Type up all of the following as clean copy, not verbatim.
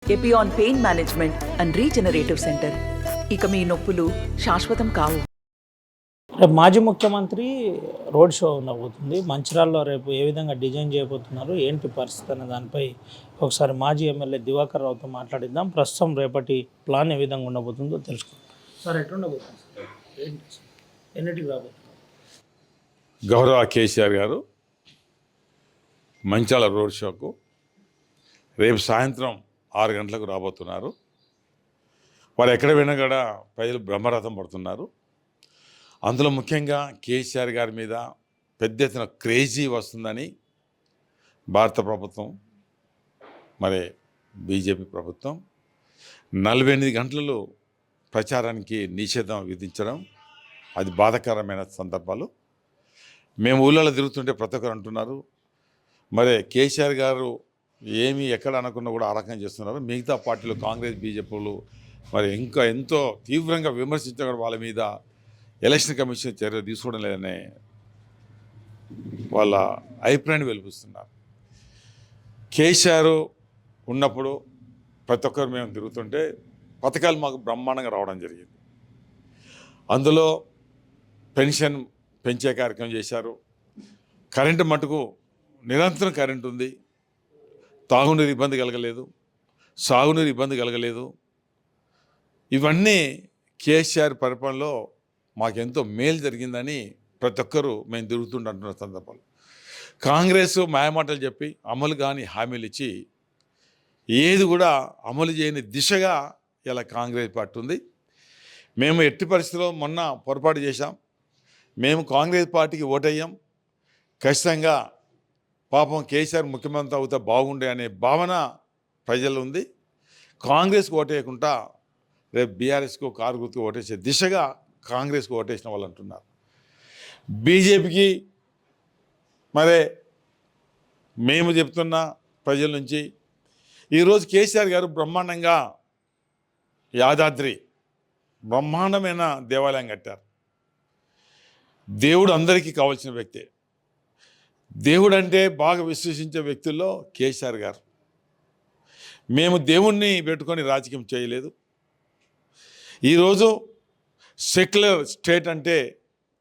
Epione pain management and regenerative centre. ఇక మీ నొప్పులు శాశ్వతం కావు. రేపు మాజీ ముఖ్యమంత్రి రోడ్ షో ఉండబోతుంది. మంచిర్యాలలో రేపు ఏ విధంగా డిజైన్ చేయబోతున్నారు, ఏంటి పరిస్థితి అనే దానిపై ఒకసారి మాజీ ఎమ్మెల్యే దివాకర్ రావుతో మాట్లాడిద్దాం. ప్రస్తుతం రేపటి ప్లాన్ ఏ విధంగా ఉండబోతుందో తెలుసుకుందాం. సార్, ఎట్లుండబోతుంది సార్? ఏంటి ఎన్నిటికి రాబోతుంది? గౌరవ కేసీఆర్ గారు మంచాల రోడ్ షోకు రేపు సాయంత్రం 6 గంటలకు రాబోతున్నారు. వారు ఎక్కడ విన్నా కూడా ప్రజలు బ్రహ్మరథం పడుతున్నారు. అందులో ముఖ్యంగా కేసీఆర్ గారి మీద పెద్ద ఎత్తున క్రేజీ వస్తుందని భారత ప్రభుత్వం, మరి బీజేపీ ప్రభుత్వం 48 గంటలు ప్రచారానికి నిషేధం విధించడం, అది బాధాకరమైన సందర్భాలు. మేము ఊళ్ళలో తిరుగుతుంటే ప్రతి ఒక్కరు అంటున్నారు, మరి కేసీఆర్ గారు ఏమి ఎక్కడ అనుకున్నా కూడా ఆ రకంగా చేస్తున్నారు. మిగతా పార్టీలు కాంగ్రెస్, బీజేపీలు మరి ఇంకా ఎంతో తీవ్రంగా విమర్శించడం వాళ్ళ మీద ఎలక్షన్ కమిషన్ చర్య తీసుకోవడం లేదనే వాళ్ళ అభిప్రాయాన్ని వెలిపిస్తున్నారు. కేసీఆర్ ఉన్నప్పుడు ప్రతి ఒక్కరు మేము తిరుగుతుంటే పథకాలు మాకు బ్రహ్మాండంగా రావడం జరిగింది. అందులో పెన్షన్ పెంచే కార్యక్రమం చేశారు. కరెంటు మటుకు నిరంతరం కరెంటు ఉంది. తాగునీరు ఇబ్బంది కలగలేదు, సాగునీరు ఇబ్బంది కలగలేదు. ఇవన్నీ కేసీఆర్ పరిపాలనలో మాకెంతో మేలు జరిగిందని ప్రతి ఒక్కరూ మేము తిరుగుతుంటున్న సందర్భాలు. కాంగ్రెస్ మాయమాటలు చెప్పి అమలు కాని హామీలు ఇచ్చి ఏది కూడా అమలు చేయని దిశగా ఇలా కాంగ్రెస్ పార్టీ ఉంది. మేము ఎట్టి పరిస్థితుల్లో మొన్న పొరపాటు చేశాం. మేము కాంగ్రెస్ పార్టీకి ఓటయ్యాం. ఖచ్చితంగా పాపం కేసీఆర్ ముఖ్యమంత్రి అవుతా బాగుండే అనే భావన ప్రజలు ఉంది. కాంగ్రెస్కి ఓటేయకుండా రేపు బీఆర్ఎస్కు కారు గుర్తుకు ఓటేసే దిశగా కాంగ్రెస్కి ఓటేసిన వాళ్ళు అంటున్నారు. బీజేపీకి మరే మేము చెప్తున్న ప్రజల నుంచి ఈరోజు కేసీఆర్ గారు బ్రహ్మాండంగా యాదాద్రి బ్రహ్మాండమైన దేవాలయం కట్టారు. దేవుడు అందరికీ కావాల్సిన వ్యక్తే. దేవుడు అంటే బాగా విశ్వసించే వ్యక్తుల్లో కేసీఆర్ గారు. మేము దేవుణ్ణి పెట్టుకొని రాజకీయం చేయలేదు. ఈరోజు సెక్యులర్ స్టేట్ అంటే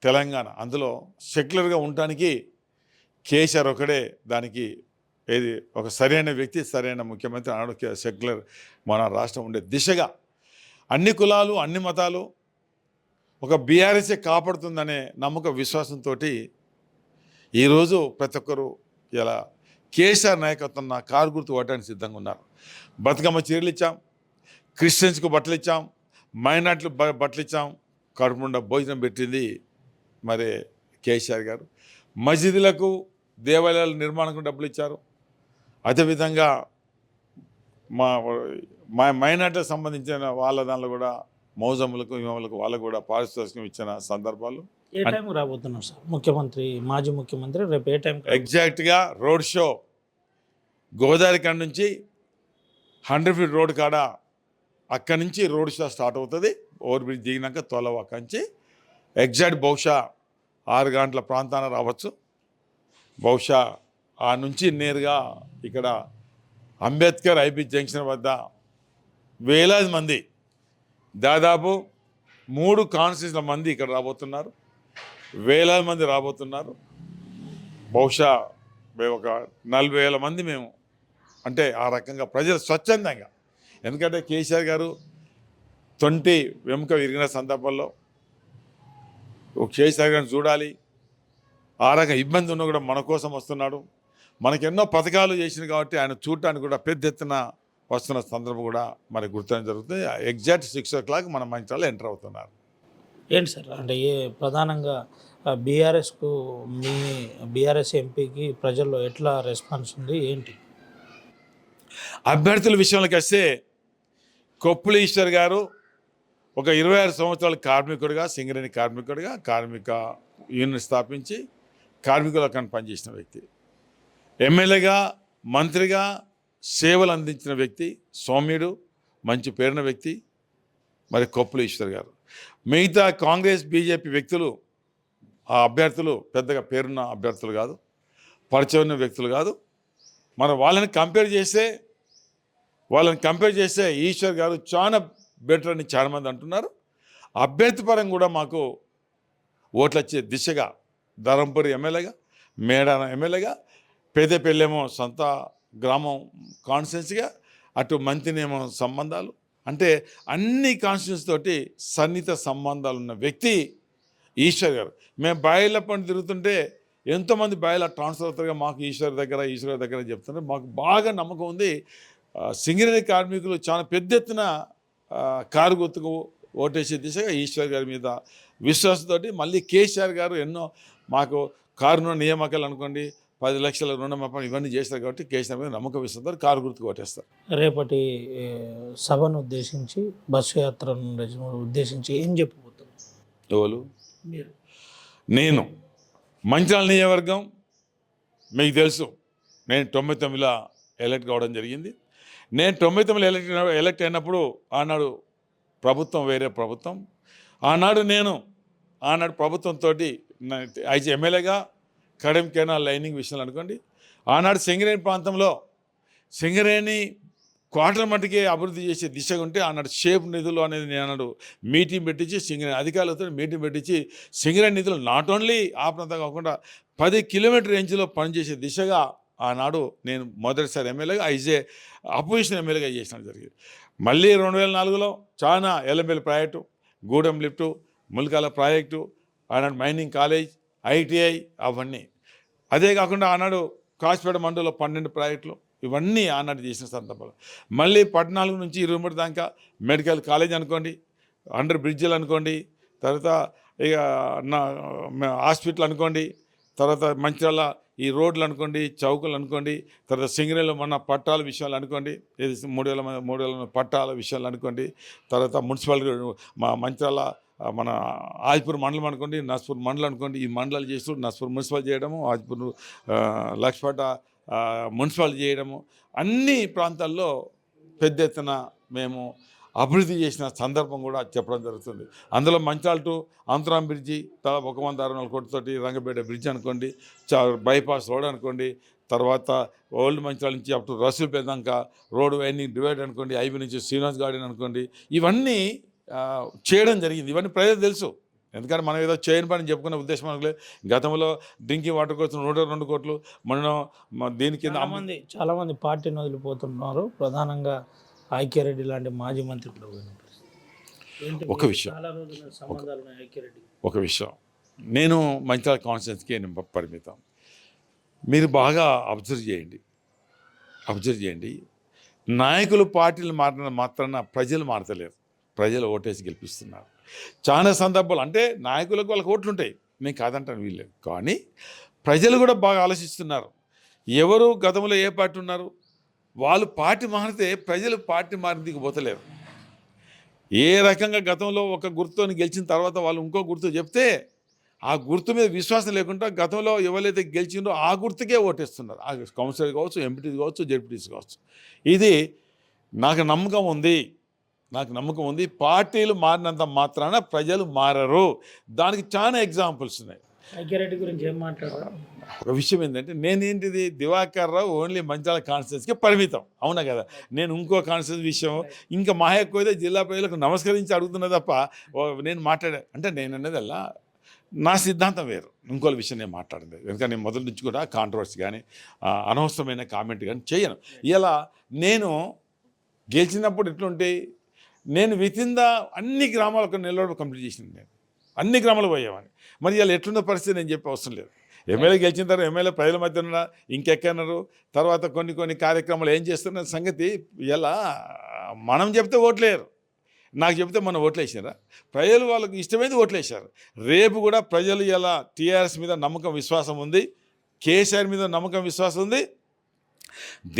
తెలంగాణ. అందులో సెక్యులర్గా ఉండటానికి కేసీఆర్ ఒకడే దానికి ఏది ఒక సరైన వ్యక్తి, సరైన ముఖ్యమంత్రి అన్నాడు. సెక్యులర్ మన రాష్ట్రం ఉండే దిశగా అన్ని కులాలు, అన్ని మతాలు ఒక బీఆర్ఎస్ఏ కాపాడుతుందనే నమ్మక విశ్వాసంతో ఈరోజు ప్రతి ఒక్కరు ఇలా కేసీఆర్ నాయకత్వం నా కారు గుర్తు ఓటడానికి సిద్ధంగా ఉన్నారు. బతుకమ్మ చీరలు ఇచ్చాం, క్రిస్టియన్స్కు బట్టలు ఇచ్చాం, మైనార్టీలు బట్టలు ఇచ్చాం, కడుపుండా భోజనం పెట్టింది మరి కేసీఆర్ గారు. మసీదులకు, దేవాలయాల నిర్మాణానికి డబ్బులు ఇచ్చారు. అదేవిధంగా మా మైనార్టీలకు సంబంధించిన వాళ్ళ దానిలో కూడా మౌజములకు, ఇమాములకు వాళ్ళకు కూడా పారితోషికం ఇచ్చిన సందర్భాలు. ఏ టైం రాబోతున్నారు సార్ ముఖ్యమంత్రి, మాజీ ముఖ్యమంత్రి? రేపు ఏ టైం? ఎగ్జాక్ట్గా రోడ్ షో గోదావరి కాడ నుంచి 100 ఫీట్ రోడ్ కాడ అక్కడి నుంచి రోడ్ షో స్టార్ట్ అవుతుంది. ఓవర్ బ్రిడ్జ్ దిగినాక తొలవ నుంచి ఎగ్జాక్ట్ బహుశా 6 గంటల ప్రాంతాన రావచ్చు. బహుశా ఆ నుంచి నేరుగా ఇక్కడ అంబేద్కర్ ఐబీ జంక్షన్ వద్ద వేలాది మంది, దాదాపు 3 కాన్స్టిట్యూన్సీల మంది ఇక్కడ రాబోతున్నారు. వేలాది మంది రాబోతున్నారు. బహుశా ఒక 40,000 మంది మేము, అంటే ఆ రకంగా ప్రజలు స్వచ్ఛందంగా. ఎందుకంటే కేసీఆర్ గారు 20 వెనుక విరిగిన సందర్భంలో కేసీఆర్ గారిని చూడాలి, ఆ రకంగా ఇబ్బంది ఉన్నా కూడా మన కోసం వస్తున్నాడు. మనకెన్నో పథకాలు చేసింది కాబట్టి ఆయన చూడటానికి కూడా పెద్ద ఎత్తున వస్తున్న సందర్భం కూడా మనకు గుర్తించడం జరుగుతుంది. ఎగ్జాక్ట్ 6 o'clock మన మంచాల్లో ఎంటర్ అవుతున్నారు. ఏంటి సార్, అంటే ప్రధానంగా బీఆర్ఎస్కు, మీ బీఆర్ఎస్ ఎంపీకి ప్రజల్లో ఎట్లా రెస్పాన్స్ ఉంది, ఏంటి? అభ్యర్థుల విషయంలోకి వస్తే కొప్పుల ఈశ్వర్ గారు ఒక 26 సంవత్సరాల కార్మికుడిగా, సింగరేణి కార్మికుడిగా కార్మిక యూనియన్ స్థాపించి కార్మికులకు పనిచేసిన వ్యక్తి. ఎమ్మెల్యేగా, మంత్రిగా సేవలు అందించిన వ్యక్తి, సౌమ్యుడు, మంచి పేరున్న వ్యక్తి మరి కొప్పుల ఈశ్వర్ గారు. మిగతా కాంగ్రెస్, బీజేపీ వ్యక్తులు, ఆ అభ్యర్థులు పెద్దగా పేరున్న అభ్యర్థులు కాదు, పరిచయం ఉన్న వ్యక్తులు కాదు. మనం వాళ్ళని కంపేర్ చేస్తే వాళ్ళని కంపేర్ చేస్తే ఈశ్వర్ గారు చాలా బెటర్ అని చాలామంది అంటున్నారు. అభ్యర్థి పరంగా కూడా మాకు ఓట్లు వచ్చే దిశగా ధరంపూరి ఎమ్మెల్యేగా, మేడాన ఎమ్మెల్యేగా, పెద్దపల్లేమో సొంత గ్రామం కాన్స్టిట్యున్సీగా, అటు మంత్రినేమో సంబంధాలు, అంటే అన్ని కాన్స్టిట్యున్సీ తోటి సన్నిహిత సంబంధాలు ఉన్న వ్యక్తి ఈశ్వర్ గారు. మేము బాయిల పని తిరుగుతుంటే ఎంతోమంది బాయిల ట్రాన్స్ఫర్ అవుతారుగా మాకు ఈశ్వర్ దగ్గర చెప్తున్నారు. మాకు బాగా నమ్మకం ఉంది. సింగరేణి కార్మికులు చాలా పెద్ద ఎత్తున కారు గుర్తుకు ఓటేసే దిశగా ఈశ్వర్ గారి మీద విశ్వాసంతో మళ్ళీ కేసీఆర్ గారు ఎన్నో మాకు కారు నియామకాలు అనుకోండి, 10 లక్షల రుణమాపన ఇవన్నీ చేస్తారు కాబట్టి కేసీఆర్ మీద నమ్మకం ఇస్తారు, కారు గుర్తుకు ఓటేస్తారు. రేపటి సభను ఉద్దేశించి, బస్సు యాత్రను ఉద్దేశించి ఏం చెప్పబోతున్నారు? ఎవరు? మీరు. నేను మంచిర్యాల నియోజకవర్గం మీకు తెలుసు, నేను 99లో ఎలక్ట్ కావడం జరిగింది. నేను 99లో ఎలక్ట్ అయినప్పుడు ఆనాడు ప్రభుత్వం వేరే ప్రభుత్వం. ఆనాడు ప్రభుత్వంతో అయితే ఎమ్మెల్యేగా కడెం కెనాల్ లైనింగ్ విషయాలు అనుకోండి, ఆనాడు సింగరేణి ప్రాంతంలో సింగరేణి క్వార్టర్ మట్టికే అభివృద్ధి చేసే దిశగా ఉంటే ఆనాడు షేప్ నిధులు అనేది నేను ఆనాడు మీటింగ్ పెట్టించి సింగరేణి అధికారులతో మీటింగ్ పెట్టించి సింగరేణి నిధులు నాట్ ఓన్లీ ఆ ప్రాంతం కాకుండా 10 కిలోమీటర్ రేంజ్లో పనిచేసే దిశగా ఆనాడు నేను మొదటిసారి ఎమ్మెల్యేగా అపోజిషన్ ఎమ్మెల్యేగా చేసిన జరిగింది. మళ్ళీ 2004లో చాలా LML project, Gudem lift, Mulkala project, ఆనాడు మైనింగ్ కాలేజ్, ఐటీఐ అవన్నీ. అదే కాకుండా ఆనాడు కాచిపేట మండలంలో 12 ప్రాజెక్టులు ఇవన్నీ ఆనాడు చేసిన సందర్భంలో. మళ్ళీ 14 నుంచి 23 దాకా మెడికల్ కాలేజ్ అనుకోండి, అండర్ బ్రిడ్జిలు అనుకోండి, తర్వాత ఇక హాస్పిటల్ అనుకోండి, తర్వాత మంచిర్యాల ఈ రోడ్లు అనుకోండి, చౌకలు అనుకోండి, తర్వాత సింగరేణిలో మన పట్టాల విషయాలు అనుకోండి, 3,000 పట్టాల విషయాలు అనుకోండి, తర్వాత మున్సిపాలిటీ మా మంచిర్యాల మన ఆజ్పూర్ మండలం అనుకోండి, నస్పూర్ మండలం అనుకోండి, ఈ మండలాలు చేస్తూ నస్పూర్ మున్సిపల్ చేయడము, ఆజ్పూర్ లక్ష్పేట మున్సిపల్ చేయడము, అన్ని ప్రాంతాల్లో పెద్ద ఎత్తున మేము అభివృద్ధి చేసిన సందర్భం కూడా చెప్పడం జరుగుతుంది. అందులో మంచాల్ టు అంతరాం బ్రిడ్జి 160 కోట్లతోటి రంగపేట బ్రిడ్జ్ అనుకోండి, బైపాస్ రోడ్ అనుకోండి, తర్వాత ఓల్డ్ మంచాల నుంచి అప్ టు రసూల్పేట దాకా రోడ్ వైండింగ్ డివైడ్ అనుకోండి, ఐబీ నుంచి శ్రీనివాస్ గార్డెన్ అనుకోండి, ఇవన్నీ చేయడం జరిగింది. ఇవన్నీ ప్రజలు తెలుసు. ఎందుకంటే మనం ఏదో చేయని పని చెప్పుకునే ఉద్దేశం మనకు. గతంలో డ్రింకింగ్ వాటర్ కోసం 102 కోట్లు మనం దీని కింద చాలామంది పార్టీని వదిలిపోతున్నారు, ప్రధానంగా ఐక్యరెడ్డి లాంటి మాజీ మంత్రులు. ఒక విషయం నేను మంచిర్యాల కాన్స్టిట్యున్సీకి నేను పరిమితం. మీరు బాగా అబ్జర్వ్ చేయండి. నాయకులు పార్టీలు మారిన మాత్రాన ప్రజలు మారతలేరు, ప్రజలు ఓటేసి గెలిపిస్తున్నారు. చాలా సందర్భాలు అంటే నాయకులకు వాళ్ళకి ఓట్లు ఉంటాయి, నేను కాదంటాను వీళ్ళు, కానీ ప్రజలు కూడా బాగా ఆలోచిస్తున్నారు. ఎవరు గతంలో ఏ పార్టీ ఉన్నారు, వాళ్ళు పార్టీ మారితే ప్రజలు పార్టీ మారిందికి పోతలేరు. ఏ రకంగా గతంలో ఒక గుర్తుతో గెలిచిన తర్వాత వాళ్ళు ఇంకో గుర్తు చెప్తే ఆ గుర్తు మీద విశ్వాసం లేకుండా గతంలో ఎవరైతే గెలిచిందో ఆ గుర్తుకే ఓటేస్తున్నారు. ఆ కౌన్సిలర్ కావచ్చు, ఎంపీటీస్ కావచ్చు, జెడ్పీటీస్ కావచ్చు. ఇది నాకు నమ్మకం ఉంది. పార్టీలు మారినంత మాత్రాన ప్రజలు మారరు. దానికి చాలా ఎగ్జాంపుల్స్ ఉన్నాయి. ఐక్యరెడ్డి గురించి ఏం మాట్లాడారు? ఒక విషయం ఏంటంటే నేనేంటిది దివాకర్ రావు ఓన్లీ మంచిర్యాల కాన్స్టిట్యున్సీకి పరిమితం, అవునా కదా. నేను ఇంకో కాన్స్టిట్యున్సీ విషయం ఇంకా మా ఎక్కువైతే జిల్లా ప్రజలకు నమస్కరించి అడుగుతున్నా తప్ప నేను అంటే నేను అనేది అలా నా సిద్ధాంతం వేరు, ఇంకో విషయం నేను మాట్లాడింది. ఎందుకంటే నేను మొదటి నుంచి కూడా కాంట్రవర్సీ కానీ అనవసరమైన కామెంట్ కానీ చేయను. ఇలా నేను గెలిచినప్పుడు ఎట్లుంటే నేను వితిన్ అన్ని గ్రామాలకు నిలబడి కంప్లీట్ చేసింది. నేను అన్ని గ్రామాలు పోయేవాడిని. మరి ఇలా ఎట్లున్న పరిస్థితి నేను చెప్పే అవసరం లేదు. ఎమ్మెల్యే గెలిచిన తర్వాత ఎమ్మెల్యే ప్రజల మధ్య ఉన్న ఇంకెక్కన్నారు, తర్వాత కొన్ని కార్యక్రమాలు ఏం చేస్తున్న సంగతి ఇలా మనం చెప్తే ఓట్లేరు. నాకు చెప్తే మనం ఓట్లేసారా? ప్రజలు వాళ్ళకి ఇష్టమైంది ఓట్లేశారు. రేపు కూడా ప్రజలు ఇలా టీఆర్ఎస్ మీద నమ్మకం విశ్వాసం ఉంది, కేసీఆర్ మీద నమ్మకం విశ్వాసం ఉంది.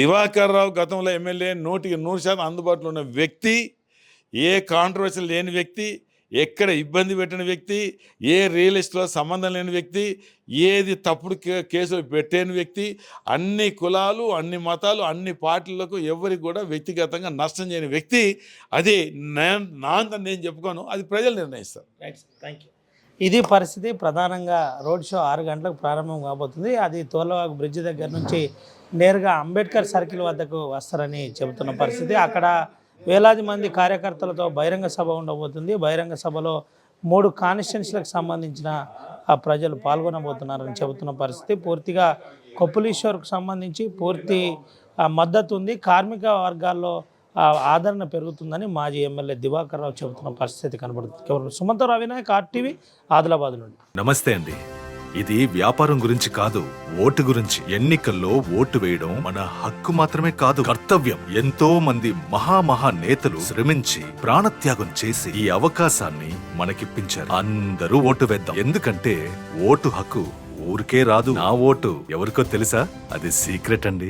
దివాకర్ రావు గతంలో ఎమ్మెల్యే 100% అందుబాటులో ఉన్న వ్యక్తి, ఏ కాంట్రవర్సీ లేని వ్యక్తి, ఎక్కడ ఇబ్బంది పెట్టిన వ్యక్తి, ఏ రియల్ ఎస్టేట్లో సంబంధం లేని వ్యక్తి, ఏది తప్పుడు కేసులు పెట్టని వ్యక్తి, అన్ని కులాలు, అన్ని మతాలు, అన్ని పార్టీలకు ఎవరికి కూడా వ్యక్తిగతంగా నష్టం చేయని వ్యక్తి. అది నేను చెప్పుకోను, అది ప్రజలు నిర్ణయిస్తారు. Thank you. ఇది పరిస్థితి. ప్రధానంగా రోడ్ షో 6 గంటలకు ప్రారంభం కాబోతుంది. అది తోలవాగు బ్రిడ్జ్ దగ్గర నుంచి నేరుగా అంబేద్కర్ సర్కిల్ వద్దకు వస్తారని చెబుతున్న పరిస్థితి. అక్కడ వేలాది మంది కార్యకర్తలతో బహిరంగ సభ ఉండబోతుంది. బహిరంగ సభలో 3 కాన్స్టిట్యున్సీలకు సంబంధించిన ప్రజలు పాల్గొనబోతున్నారని చెబుతున్న పరిస్థితి. పూర్తిగా కొప్పులీశ్వర్కు సంబంధించి పూర్తి మద్దతు ఉంది. కార్మిక వర్గాల్లో ఆదరణ పెరుగుతుందని మాజీ ఎమ్మెల్యే దివాకర్ రావు చెబుతున్న పరిస్థితి కనబడుతుంది. సుమంతరావు వినాయక్, RTV, ఆదిలాబాద్ నుండి. నమస్తే అండి. ఇది వ్యాపారం గురించి కాదు, ఓటు గురించి. ఎన్నికల్లో ఓటు వేయడం మన హక్కు మాత్రమే కాదు, కర్తవ్యం. ఎంతో మంది మహా నేతలు శ్రమించి ప్రాణత్యాగం చేసి ఈ అవకాశాన్ని మనకిప్పించారు. అందరూ ఓటు వేద్దాం. ఎందుకంటే ఓటు హక్కు ఊరికే రాదు. నా ఓటు ఎవరికో తెలుసా? అది సీక్రెట్ అండి.